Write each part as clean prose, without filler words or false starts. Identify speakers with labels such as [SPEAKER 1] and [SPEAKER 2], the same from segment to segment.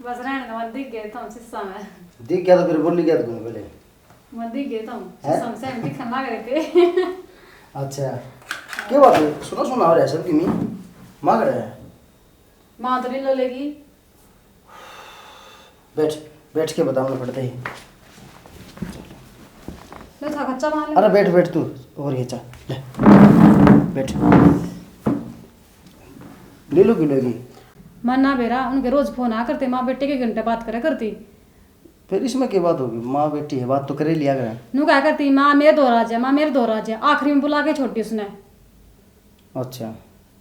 [SPEAKER 1] बस रहने दो, मैं दिख गए तुम शीशा में।
[SPEAKER 2] दिख गया तो फिर बोली क्या तुमने पहले?
[SPEAKER 1] मैं दिख गए तुम
[SPEAKER 2] हैं?
[SPEAKER 1] शीशा में से दिखने लग रहे थे।
[SPEAKER 2] अच्छा क्या बात है? सुना सुना हो रहा है सब की मांग रहा है।
[SPEAKER 1] माँ तो नहीं लो लेगी।
[SPEAKER 2] बैठ बैठ के बताओ ना पड़ते ही।
[SPEAKER 1] लो था कच्चा मार ले।
[SPEAKER 2] अरे बैठ बैठ तू और ये चा ले बैठ ले लो किलोगी।
[SPEAKER 1] मन ना बेरा उनके रोज फोन आ करते, माँ बेटे के घंटे बात करे करती।
[SPEAKER 2] फिर इसमें क्या बात होगी? माँ बेटी है, बात तो करे लिया करें।
[SPEAKER 1] नू क्या करती, माँ मेरे दो राज है, माँ मेरे दो राज है, आखिरी में बुला के छोड़ी उसने।
[SPEAKER 2] अच्छा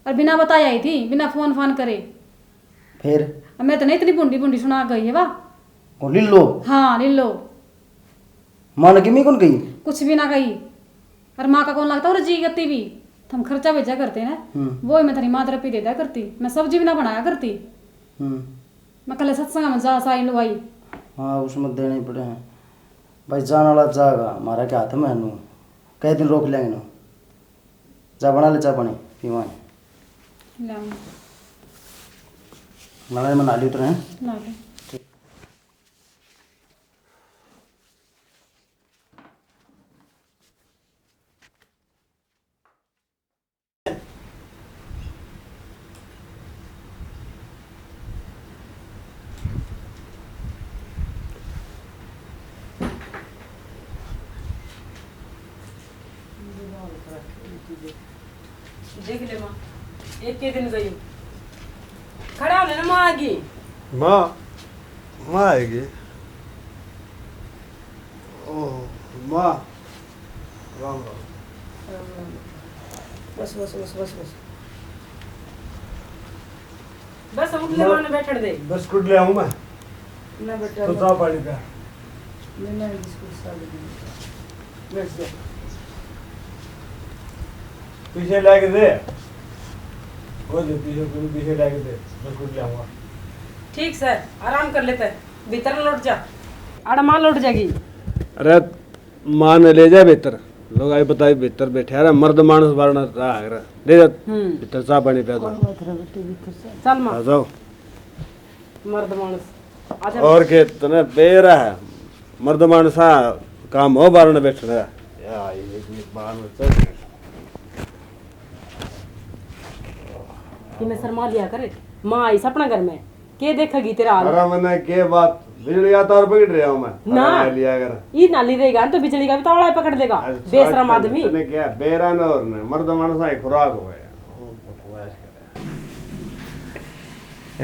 [SPEAKER 1] और बिना बताई आई थी, बिना फोन फान करे।
[SPEAKER 2] फिर
[SPEAKER 1] अब मैं तो नहीं इतनी बुंडी बुंडी सुना गई है वाह।
[SPEAKER 2] और ले लो।
[SPEAKER 1] हाँ ले लो।
[SPEAKER 2] माँ ने किमी कौन कही?
[SPEAKER 1] कुछ भी ना कही। और माँ का कौन लगता और जी करती भी। हम खर्चा भेजा करते हैं ना, वो ही मैं तेरी माँ तरफ दे दिया करती, मैं सब्जी भी ना बनाया करती। मैं कल सत्संग में जा साई लो भाई।
[SPEAKER 2] हाँ उसमें देने ही पड़े हैं भाई। जान वाला जाएगा हमारा क्या हाथ में नू, कई दिन रोक लेंगे ना। जा बना ले चा पानी पीवा मना में नाली उतरे हैं
[SPEAKER 1] ना ले। देख ले माँ, एक के दिन गई खड़ा होने ना माँ आगी।
[SPEAKER 3] माँ माँ आएगी। ओह माँ राम राम।
[SPEAKER 1] बस बस बस बस बस बस उठ ले माँ ने बैठने दे।
[SPEAKER 3] बस कुछ ले आऊँ मैं
[SPEAKER 1] ना बेटा
[SPEAKER 3] तो चाह पानी का
[SPEAKER 1] मैं बिस्कुट साल दे बैठ जा।
[SPEAKER 3] पीछे लाके दे। वो जो पीछे लाके दे, बस कुछ ले आऊँगा।
[SPEAKER 1] ठीक सर, आराम कर लेते हैं, भीतर लौट जा। आड़ा माँ लौट जाएगी।
[SPEAKER 3] अरे माँ ने ले जा भीतर, लोग आए बताए भीतर बैठे। अरे मर्द मानस बारना रहा है ले जा भीतर, चाह पानी पिया दो।
[SPEAKER 1] चल माँ
[SPEAKER 3] आ जाओ।
[SPEAKER 1] मर्द मानस आजा।
[SPEAKER 3] और के तने बेरा है मर्द मानसा काम हो बारना बैठना यार। ये बार में चल
[SPEAKER 1] कि मैं शर्मा लिया करे, माँ आई सपना घर में के देखेगी तेरा हाल।
[SPEAKER 3] अरे मैंने के बात बिजली का तार पकड़ रहा हूँ मैं
[SPEAKER 1] ना
[SPEAKER 3] लिया कर।
[SPEAKER 1] ये नाली देगा तो बिजली का भी तावड़ा पकड़ देगा। बेशरम आदमी।
[SPEAKER 3] तने क्या बेरा न और ने मर्द मानसा ही खुराक हो गया।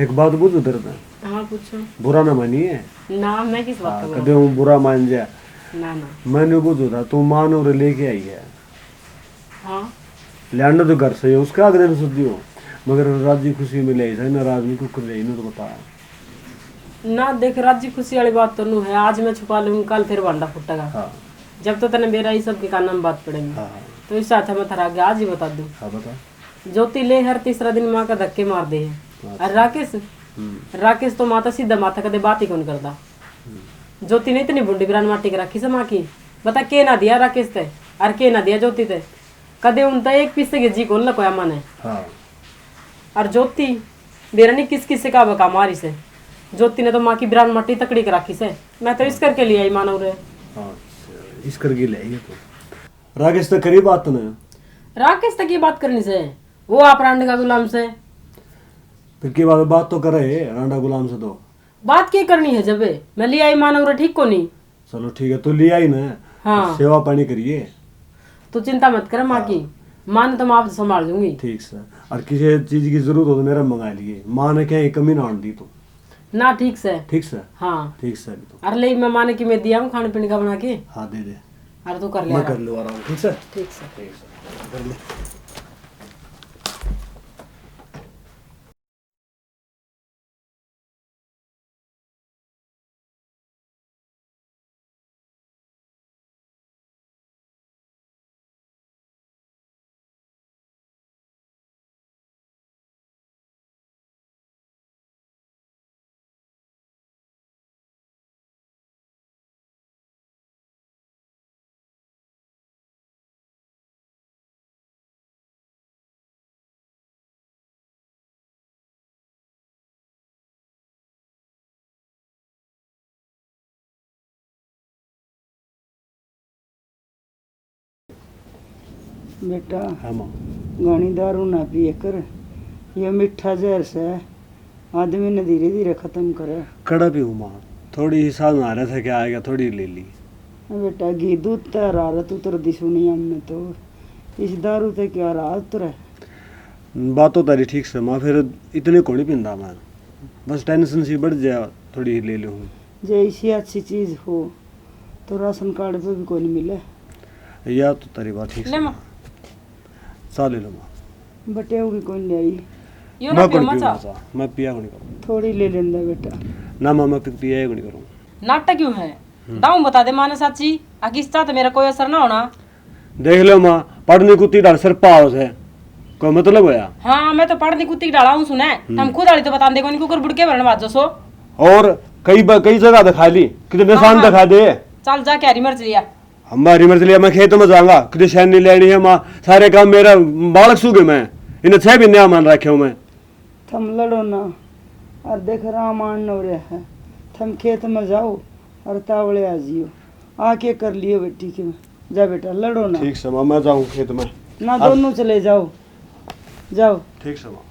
[SPEAKER 3] एक बात पूछूं तेरे से?
[SPEAKER 1] हाँ पूछो।
[SPEAKER 3] बुरा ना मानिए
[SPEAKER 1] ना मैं किस बात का
[SPEAKER 3] कदे हूँ बुरा मान जा।
[SPEAKER 1] ना ना
[SPEAKER 3] मैंने पूछू था तू मान और लेके आई है।
[SPEAKER 1] हाँ
[SPEAKER 3] लैंड तो घर से है उसका अगले दिन सुधी हो, मगर राजी खुशी में ले जाए नाराज में कुकर ले तो बता।
[SPEAKER 1] ना देख राजी खुशी वाली बात तो नू है, आज मैं छुपा लूंगी कल फिर भांडा फुटेगा।
[SPEAKER 3] हाँ
[SPEAKER 1] जब तो तने मेरा ही सब के कान में बात पड़ेगी।
[SPEAKER 3] हाँ
[SPEAKER 1] तो इस साथ मैं थरा गया आज ही बता दूं।
[SPEAKER 3] हाँ बता।
[SPEAKER 1] ज्योति ले हर तीसरा दिन माँ का धक्के मार दे है। और राकेश तो माता सीधा माथा कदे बात ही कौन करता। ज्योति ने इतनी बुंडी बिरान माटी के रखी से माँ की, बता के ना दिया राकेश ते और के ना दिया ज्योति ते। कदे उनता एक पीस से जी कौन लकोया माने।
[SPEAKER 3] हाँ
[SPEAKER 1] और ज्योति मेरा नहीं किस किस से का बका मारी से। ज्योति ने तो माँ की बिरान माटी तकड़ी कर रखी से, मैं तो इस करके लिए आई मानव रे।
[SPEAKER 3] अच्छा इस करके ले ये तो राकेश तो करी बात ना।
[SPEAKER 1] राकेश तक ये बात करनी से, वो आप रांड का गुलाम से
[SPEAKER 3] फिर के बाद बात तो करे रांडा गुलाम से तो
[SPEAKER 1] बात क्या करनी है। जब मैं ले आई मानव रे ठीक को नहीं।
[SPEAKER 3] चलो ठीक है तो ले आई ना।
[SPEAKER 1] हाँ
[SPEAKER 3] सेवा पानी करिए।
[SPEAKER 1] तो चिंता मत कर माँ की, माँ ने तो मैं आप संभाल दूंगी।
[SPEAKER 3] ठीक सर। और किसी चीज की जरूरत हो तो मेरा मंगा लिए। माँ ने क्या कमी ना आने दी तो
[SPEAKER 1] ना ठीक से।
[SPEAKER 3] ठीक सर।
[SPEAKER 1] हाँ
[SPEAKER 3] ठीक सर तो
[SPEAKER 1] अरे ले मैं माने की मैं दिया हूँ खाने पीने का बना के।
[SPEAKER 3] हाँ दे दे।
[SPEAKER 1] अरे तू कर ले
[SPEAKER 3] मैं कर लूँ आराम। ठीक सर।
[SPEAKER 1] ठीक से।
[SPEAKER 3] ठीक सर कर ले।
[SPEAKER 2] बेटा
[SPEAKER 3] हाँ माँ।
[SPEAKER 2] घनी दारू ना पिए कर, ये मीठा जहर से आदमी ने धीरे धीरे खत्म करे।
[SPEAKER 3] कड़ा भी हूँ माँ, थोड़ी हिसाब में आ रहा था क्या आएगा, थोड़ी ले ली।
[SPEAKER 2] बेटा घी दूध तैर आ रहा, तू तर दिसू नहीं हमने तो, इस दारू से क्या रहा उतरे।
[SPEAKER 3] बात तो तारी ठीक से माँ, फिर इतने को नहीं पींदा मैं, बस टेंशन सी बढ़ जाए, थोड़ी ले लूँ।
[SPEAKER 2] जे ऐसी अच्छी चीज हो तो राशन कार्ड पे भी कोई नहीं मिले।
[SPEAKER 3] या तो तारी बात ठीक
[SPEAKER 1] ले
[SPEAKER 3] से
[SPEAKER 1] माँ।
[SPEAKER 3] चा ले लो माँ।
[SPEAKER 2] बटे होगी कोई नहीं आई,
[SPEAKER 1] यो ना
[SPEAKER 3] मैं
[SPEAKER 1] पियो
[SPEAKER 3] कौन
[SPEAKER 1] माँ
[SPEAKER 3] पीऊँगा
[SPEAKER 1] चा।
[SPEAKER 3] चा, मैं पिया को नहीं करूँ
[SPEAKER 2] थोड़ी ले लेंदा बेटा।
[SPEAKER 3] ना माँ, मैं पिया को नहीं करूँ।
[SPEAKER 1] नाटक क्यों है? दाऊ बता दे माने साची, अकिस्ता तो मेरा कोई असर ना होना।
[SPEAKER 3] देख लो माँ, पढ़ने कुत्ती डाल सर पाव है, कोई मतलब होया।
[SPEAKER 1] हाँ मैं तो पढ़ने कुत्ती डाला हूँ सुने, हम खुद वाली तो बता दे कोनी कुकर बुड़के भरने बाजो सो।
[SPEAKER 3] और कई जगह दिखा ली, कितने निशान
[SPEAKER 1] हाँ।
[SPEAKER 3] दिखा दे।
[SPEAKER 1] चल जा के हरी मिर्च लिया।
[SPEAKER 3] हमारी मर्जी लिया, मैं खेत में जाऊंगा, कितनी शैन नहीं लेनी है माँ, सारे काम मेरा बालक सूगे, मैं इन्हें 6 भी नया मान रखे हूँ मैं।
[SPEAKER 2] थम लड़ो ना, और देख रामायण हो रहा है, थम खेत में जाओ और तावड़े आ जियो, आके कर लियो बेटी के में। जा बेटा लड़ो ना।
[SPEAKER 3] ठीक से माँ, मैं जाऊँ खेत में।
[SPEAKER 2] ना दोनों चले जाओ, जाओ
[SPEAKER 3] ठीक से माँ।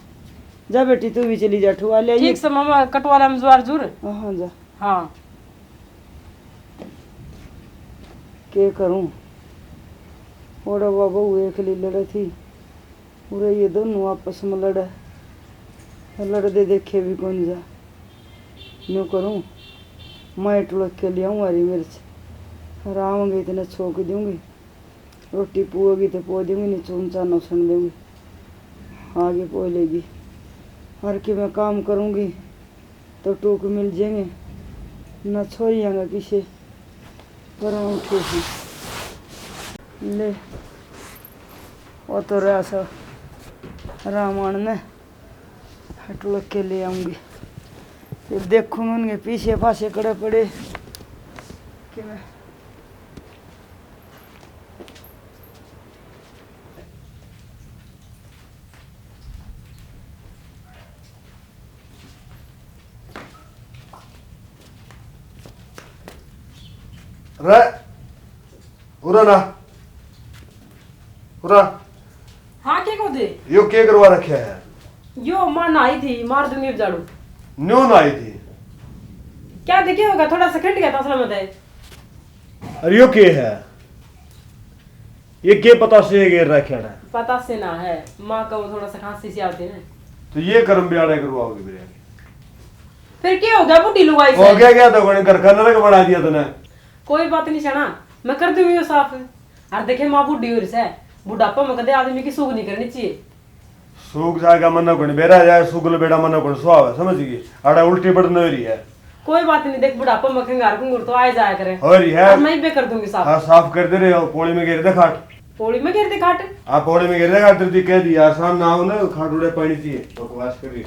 [SPEAKER 2] जा बेटी तू भी चली जा, ठुआ ले आइए।
[SPEAKER 1] ठीक से मामा कटवाला में जुआर जुर।
[SPEAKER 2] हाँ जा।
[SPEAKER 1] हाँ
[SPEAKER 2] के करूं, ओड़ा बाबा एक ली लड़े थी, पूरे ये दोनों आपस में लड़े, लड़ते देखे भी कौन जा। यूँ करूं, मैं टुड़क के ले आऊँ हरी मिर्च, और आऊँगी इतने छोंक दूंगी, रोटी पुएगी तो पो दूंगी, नहीं चूनचा नौसन दूंगी, आगे पो लेगी। हर के मैं काम करूंगी तो टूक मिल जाएंगे, न छोड़िएगा किसे पर उठे हैं। ले वो तो रहा सब रामायण ने हटुड़ के ले आऊंगी, फिर देखूंगी उनके पीछे पासे खड़े पड़े कि मैं
[SPEAKER 3] रे उरा ना उरा,
[SPEAKER 1] हाँ क्या को दे
[SPEAKER 3] यो क्या करवा रखे है?
[SPEAKER 1] यो माँ नहाई थी, मार दूंगी अब झाड़ू।
[SPEAKER 3] न्यू ना आई थी।
[SPEAKER 1] क्या देखे होगा, थोड़ा सा खट गया था असल में।
[SPEAKER 3] अरे यो क्या है? ये क्या पता से गिर रखे है?
[SPEAKER 1] पता से ना है, माँ का वो थोड़ा सा खांसी सी आती है।
[SPEAKER 3] तो ये कर्म ब्याड़ा करवाओगे मेरे?
[SPEAKER 1] फिर क्या हो गया बुढ़ी लुगाई
[SPEAKER 3] हो
[SPEAKER 1] से?
[SPEAKER 3] गया तो घर का नरक बना दिया तूने।
[SPEAKER 1] कोई बात नहीं छना, मैं कर दूंगी वो साफ। और देखे माँ बुढ़ी हो रही है, बुढ़ापा में कदे आदमी की सूख नहीं करनी चाहिए।
[SPEAKER 3] सूख जाएगा मना कोनी बेरा जाए, सूगल बेड़ा मना कोनी सुहावे, समझ गई? आड़ा उल्टी पड़ने हो रही है।
[SPEAKER 1] कोई बात नहीं, देख बुढ़ापा में खंगार खुंगुर तो आए जाया करे।
[SPEAKER 3] हो रही है।
[SPEAKER 1] और मैं भी कर दूंगी साफ।
[SPEAKER 3] हाँ साफ कर दे रहे हो, पौड़ी में गिर दे खाट।
[SPEAKER 1] पौड़ी में गिर दे खाट।
[SPEAKER 3] आप पौड़ी में गिर दे खाट, तेरी कह दी यार शाम ना हो ना, खाट उड़े पानी चाहिए, बकवास कर रही।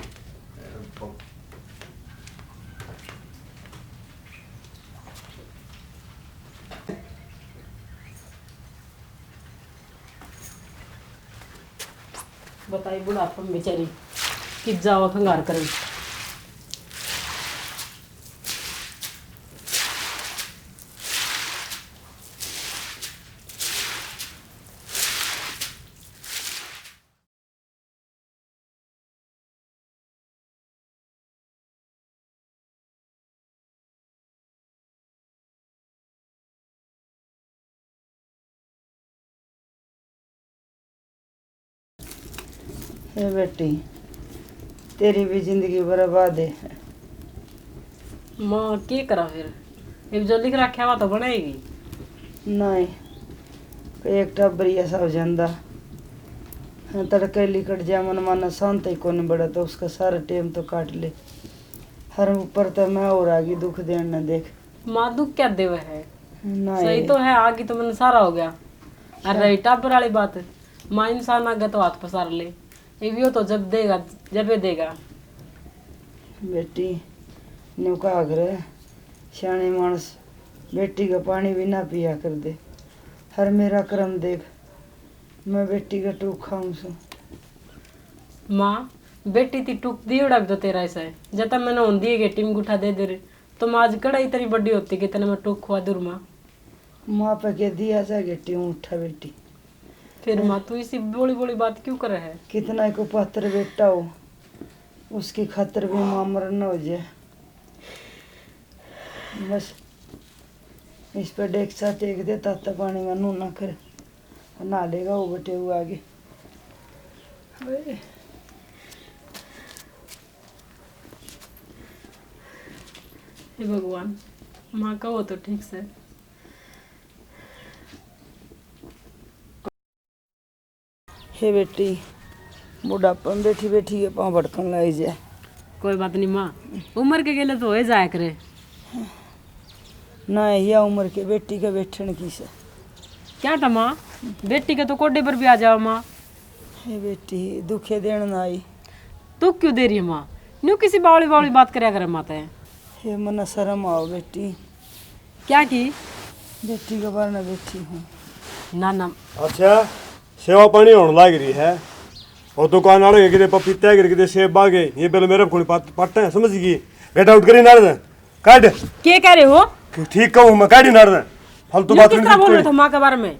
[SPEAKER 1] बताइए बुढ़ापा में बेचारी कि जावा खंगार करे।
[SPEAKER 2] हे बेटी तेरी भी जिंदगी बर्बाद है।
[SPEAKER 1] माँ क्या करा फिर, अब जो लिख रखा हुआ तो बनाएगी।
[SPEAKER 2] नहीं एक टबरिया सा हो जाता, तड़के लिकट जा मन माना शांत ही कौन बड़ा, तो उसका सारा टाइम तो काट ले। हर ऊपर तो मैं और आगे दुख देन न देख।
[SPEAKER 1] माँ दुख क्या देवे है,
[SPEAKER 2] नहीं
[SPEAKER 1] सही तो है, आगे तो मन सारा हो गया। और रही टापर वाली बात, माँ इंसान आगे तो हाथ पसार ले, ये तो जब देगा जब देगा।
[SPEAKER 2] बेटी नुका आग्रह सियाने मानस बेटी का पानी भी ना पिया कर दे। हर मेरा कर्म देख, मैं बेटी का टूक खाऊं सो।
[SPEAKER 1] माँ बेटी ती टूक दी उड़ा दो तेरा ऐसा है, जब मैंने उन दिए के टीम गुठा दे दे रही तो माँ आज कड़ा इतनी बड़ी होती कि तेने मैं टूक खुआ दूर। माँ
[SPEAKER 2] माँ पे के दिया जा गेटी उठा बेटी,
[SPEAKER 1] फिर माँ तू इसी बोली बोली बात क्यों कर है?
[SPEAKER 2] कितना को पात्र बेटा हो, उसकी खातिर भी माँ मरण हो जाए। बस इस पर डेक्सा टेक दे, ताता पानी में नू ना कर, नहा लेगा वो बटे हुए आगे।
[SPEAKER 1] हे भगवान, माँ का हो तो ठीक से।
[SPEAKER 2] हे बेटी, बुढ़ापा में बैठी बैठी के पाँव भड़कन लग जाए।
[SPEAKER 1] कोई बात नहीं माँ, उम्र के गेले तो हो जाया करे।
[SPEAKER 2] ना यह उम्र के बेटी के बैठन की से।
[SPEAKER 1] क्या था माँ, बेटी के तो कोडे पर भी आ जाओ माँ।
[SPEAKER 2] हे बेटी, दुखे देन ना आई।
[SPEAKER 1] तू क्यों दे रही है माँ? न्यू किसी बावली बावली बात करया करे माता है।
[SPEAKER 2] हे मन शर्म आओ बेटी।
[SPEAKER 1] क्या की?
[SPEAKER 2] बेटी के बारे में बैठी हूँ।
[SPEAKER 1] ना ना
[SPEAKER 3] अच्छा, सेवा पानी होने लग रही है और दुकान वाले के पपीता के सेब बागे, ये पहले मेरे को पट्टा है, समझ गई? गेट आउट करी नार काट।
[SPEAKER 1] क्या कह रहे हो?
[SPEAKER 3] ठीक कहूँ मैं, काटी नार फालतू बात
[SPEAKER 1] किस तरह बोल रहे थे माँ के बारे में?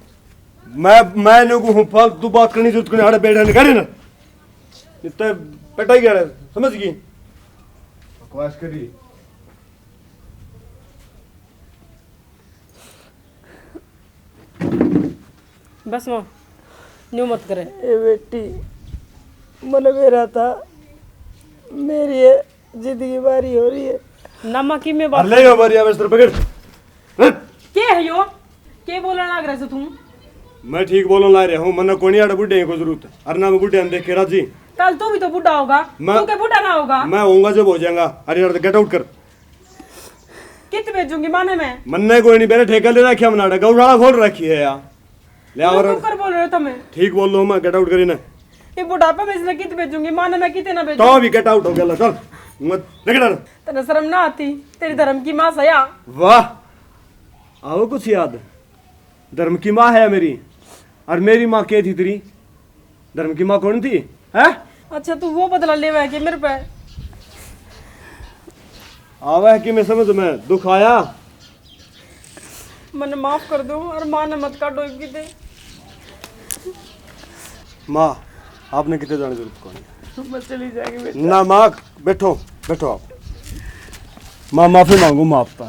[SPEAKER 3] मैं लोगों हूँ फालतू बात करनी जो तुमने आड़े बैठा निकाली ना, इतना पेटा गया है, समझ गई? बकवास करी।
[SPEAKER 1] बस माँ न्यू मत करे।
[SPEAKER 2] ए बेटी, मन मेरा था, मेरी ये जिंदगी बारी हो रही है।
[SPEAKER 1] ना माँ की मैं बात
[SPEAKER 3] ले यो बारी आवेश पकड़।
[SPEAKER 1] क्या है यो? क्या बोलने लग रहे से तुम?
[SPEAKER 3] मैं ठीक बोलने ला रहा हूँ, मन्ना कोनी आड़े बुढ़े को जरूरत है, अरना में बुढ़े देख के राजी।
[SPEAKER 1] कल तू भी तो बूढ़ा होगा, तू क्या बूढ़ा ना होगा?
[SPEAKER 3] मैं होऊंगा जब हो जाएगा। अरे यार गेट आउट कर।
[SPEAKER 1] कित भेजूंगी माने में?
[SPEAKER 3] मन्ने कोई नहीं, मेरे ठेका ले रखा मनाड़ा, गौशाला खोल रखी है यार। ले और
[SPEAKER 1] कर बोल रहे हो तुम्हें?
[SPEAKER 3] ठीक बोल लो, मैं गेट आउट करी ना।
[SPEAKER 1] ये बुढ़ापा में इसलिए कित भेजूंगी, माने में किते ना भेजूं?
[SPEAKER 3] तो भी गेट आउट हो गया, चल मत निकल।
[SPEAKER 1] तेरे शर्म ना आती? तेरी धर्म की माँ सया।
[SPEAKER 3] वाह, आओ कुछ याद। धर्म की माँ है मेरी, और मेरी माँ क्या थी तेरी? धर्म की माँ कौन थी है?
[SPEAKER 1] अच्छा तू वो बदला ले हुआ कि मेरे पे?
[SPEAKER 3] आवा है कि मैं समझ में दुख आया।
[SPEAKER 1] मैंने माफ कर दो और माँ ने मत काटो किते।
[SPEAKER 3] माँ आपने कितने जाने जरूरत कौन
[SPEAKER 2] मैं चली जाएगी बेटी।
[SPEAKER 3] ना माँ, बैठो बैठो आप। माँ माफी मांगू माँ आपका,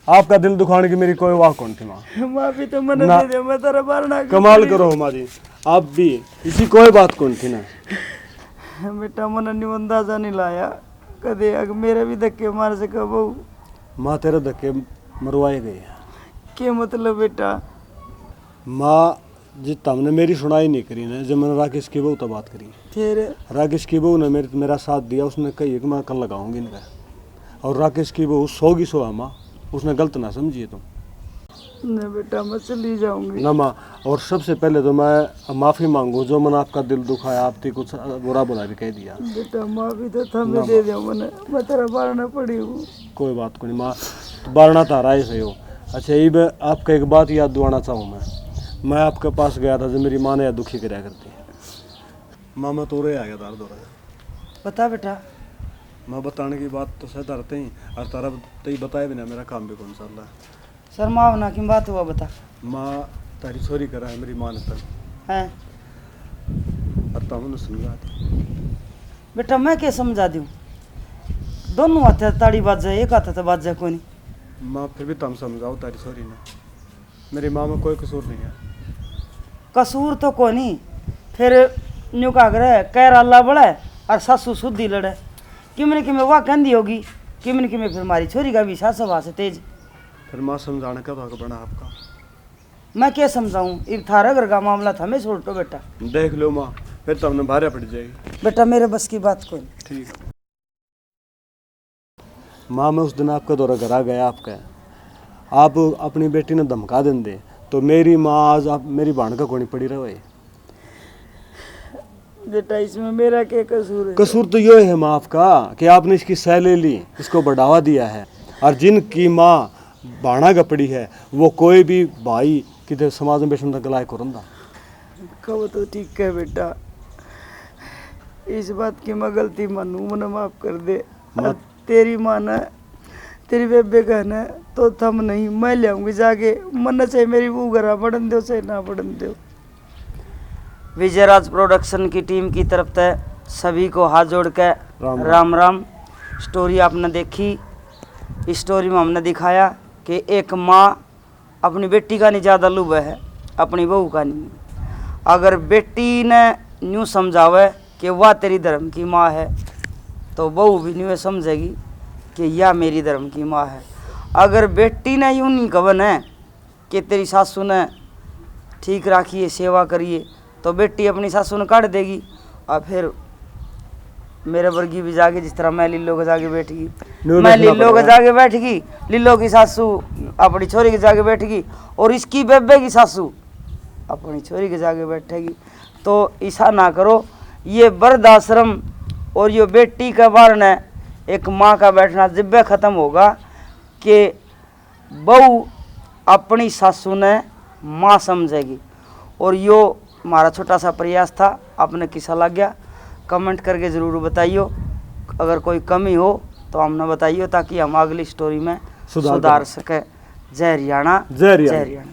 [SPEAKER 3] आपका दिल दुखाने की मेरी कोई वाह कौन थी माँ?
[SPEAKER 2] माफी तो मन
[SPEAKER 3] ना।
[SPEAKER 2] दे दे, मैं तेरा बारना
[SPEAKER 3] कमाल करो माँ जी, आप भी इसी कोई बात कौन थी ना।
[SPEAKER 2] बेटा, मन ने अंदाजा नहीं लाया कदे, अग मेरे भी धक्के मार सका बहू।
[SPEAKER 3] माँ तेरे धक्के मरवाए गए।
[SPEAKER 2] क्या मतलब बेटा?
[SPEAKER 3] माँ जी तुमने मेरी सुनाई नहीं करी ना, जब मैंने राकेश की बहू तो बात करी।
[SPEAKER 2] फिर
[SPEAKER 3] राकेश की बहू ने मेरा साथ दिया, उसने कही कि मैं कल लगाऊंगी इनका, और राकेश की बहू सोगी सो है माँ, उसने गलत ना समझिए तुम।
[SPEAKER 2] ना बेटा, मैं चली जाऊंगी
[SPEAKER 3] ना माँ, और सबसे पहले तो मैं माफ़ी मांगू जो मैंने आपका दिल दुखाया, आपकी कुछ बुरा बुरा भी कह दिया।
[SPEAKER 2] बेटा। माफी तो थमे दे दो मन, मैं तेरा बारना पड़ी हूँ।
[SPEAKER 3] कोई बात को नहीं माँ, तो बारना तारा ही सही हो। अच्छा ये मैं आपका एक बात याद दिलाना चाहूँ, मैं आपके पास गया था जब मेरी माँ ने या दुखी कराया करती। माँ मैं तो रे आ गया तार दो
[SPEAKER 2] बता बेटा।
[SPEAKER 3] माँ बताने की बात तो शायद आते ही, और तारा तो ही बताए बिना मेरा काम भी कौन सा अल्लाह।
[SPEAKER 2] शर्मा ना की बात हुआ बता।
[SPEAKER 3] माँ तारी चोरी करा है मेरी माँ ने तक,
[SPEAKER 2] है
[SPEAKER 3] और तुमने समझा दी।
[SPEAKER 2] बेटा, मैं क्या समझा दूँ? दोनों हाथ ताड़ी बाज जाए, एक हाथ तो बाज जाए कोई नहीं।
[SPEAKER 3] माँ फिर भी तुम समझाओ तारी चोरी ने, मेरी माँ में कोई कसूर नहीं है।
[SPEAKER 2] कसूर तो कोई नहीं, फिर न्यू का करे कह अल्लाह बड़ा है और सासू सुधी लड़े। किमने किमें वाह कहती होगी, किमने किमें फिर मारी छोरी का भी सास से तेज।
[SPEAKER 3] फिर माँ समझाने का तो बना आपका।
[SPEAKER 2] मैं क्या समझाऊँ? एक थारा घर का मामला था, मैं छोड़ दो बेटा।
[SPEAKER 3] देख लो माँ, फिर तुमने भारे पड़ जाएगी।
[SPEAKER 2] बेटा मेरे बस की बात कोई नहीं।
[SPEAKER 3] ठीक माँ, मैं उस दिन आपका दौरा घर आ गया आपका, आप अपनी बेटी ने धमका दें दे तो मेरी माँ आज आप मेरी भाण का कोनी पड़ी रहे।
[SPEAKER 2] बेटा इसमें मेरा क्या कसूर है?
[SPEAKER 3] कसूर तो ये है माँ आपका कि आपने इसकी सह ले ली, इसको बढ़ावा दिया है, और जिनकी माँ भाणा का पड़ी है वो कोई भी भाई किधर समाज में बैठने तक लायक करंदा।
[SPEAKER 2] कब तो ठीक है बेटा, इस बात की मैं गलती मानू, मन माफ कर दे। और तेरी माँ ने, तेरी बेबे कहना तो थम नहीं, मैं ले आऊंगी जाके, मन चाहे मेरी वो घरा पढ़न दो चाहे ना पढ़न दो। विजयराज प्रोडक्शन की टीम की तरफ से सभी को हाथ जोड़ के
[SPEAKER 3] राम
[SPEAKER 2] राम राम। स्टोरी आपने देखी, इस स्टोरी में हमने दिखाया कि एक माँ अपनी बेटी का नहीं ज़्यादा लुभ है, अपनी बहू का नहीं। अगर बेटी ने यूँ समझावे कि वह तेरी धर्म की माँ है, तो बहू भी यूँ समझेगी कि यह मेरी धर्म की माँ है। अगर बेटी ने यूँ नहीं कवन है कि तेरी सासू ने ठीक राखिए, सेवा करिए, तो बेटी अपनी सासू ने काट देगी। और फिर मेरे वर्गी भी जाके, जिस तरह मैं लीलो के जाके बैठ गई, मैं लीलो के जाके बैठ गई, लीलो की सासू अपनी छोरी के जाके बैठ गई, और इसकी बेबे की सासू अपनी छोरी के जाके बैठेगी। तो ऐसा ना करो। ये वृद्धाश्रम और ये बेटी के बारे में एक माँ का बैठना जिब्बे ख़त्म होगा कि बहू अपनी सासू ने माँ समझेगी। और यो हमारा छोटा सा प्रयास था, आपने कैसा लग गया कमेंट करके ज़रूर बताइयो। अगर कोई कमी हो तो हमने बताइयो, ताकि हम अगली स्टोरी में सुधार सके। जय हरियाणा,
[SPEAKER 3] जय हरियाणा।
[SPEAKER 2] जय हरियाणा।